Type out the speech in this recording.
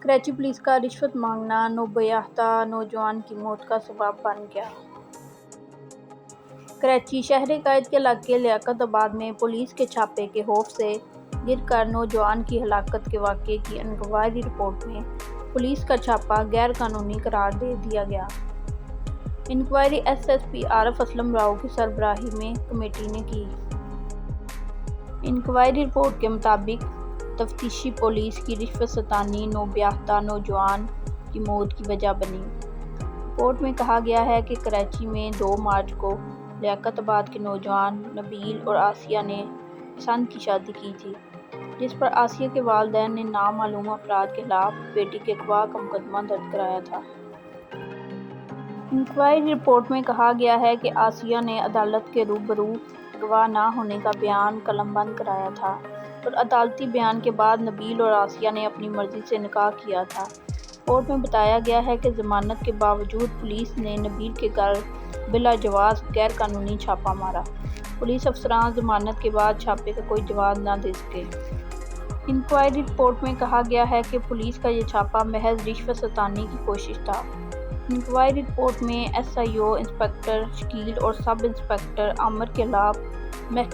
Karachi police کا رشوت مانگنا نوبیاحتہ نوجوان کی موت کا سبب بن گیا۔ کراچی شہر قائد کے علاقے لیاقت آباد میں پولیس کے چھاپے کے خوف سے گر کر نوجوان کی ہلاکت کے واقعے کی انکوائری رپورٹ میں پولیس کا چھاپا غیر قانونی قرار دے دیا گیا۔ انکوائری ایس ایس پی عارف اسلم راؤ کی سربراہی میں کمیٹی نے کی۔ انکوائری رپورٹ کے مطابق تفتیشی پولیس کی رشوت ستانی نوبیاحتہ نوجوان کی موت کی وجہ بنی۔ رپورٹ میں کہا گیا ہے کہ کراچی میں 2 مارچ کو لیاقت آباد کے نوجوان نبیل اور آسیہ نے پسند کی شادی کی تھی، جس پر آسیہ کے والدین نے نامعلوم افراد کے خلاف بیٹی کے اغوا کا مقدمہ درج کرایا تھا۔ انکوائری رپورٹ میں کہا گیا ہے کہ آسیہ نے عدالت کے روبرو گواہ نہ ہونے کا بیان قلم بند کرایا تھا اور عدالتی بیان کے بعد نبیل اور آسیہ نے اپنی مرضی سے نکاح کیا تھا۔ رپورٹ میں بتایا گیا ہے کہ ضمانت کے باوجود پولیس نے نبیل کے گھر بلا جواز غیر قانونی چھاپا مارا۔ پولیس افسران ضمانت کے بعد چھاپے کا کوئی جواب نہ دے سکے۔ انکوائری رپورٹ میں کہا گیا ہے کہ پولیس کا یہ چھاپا محض رشوت ستانی کی کوشش تھا۔ انکوائری رپورٹ میں S I O inspector Shakeel اور سب انسپکٹر عامر کے خلاف محکمہ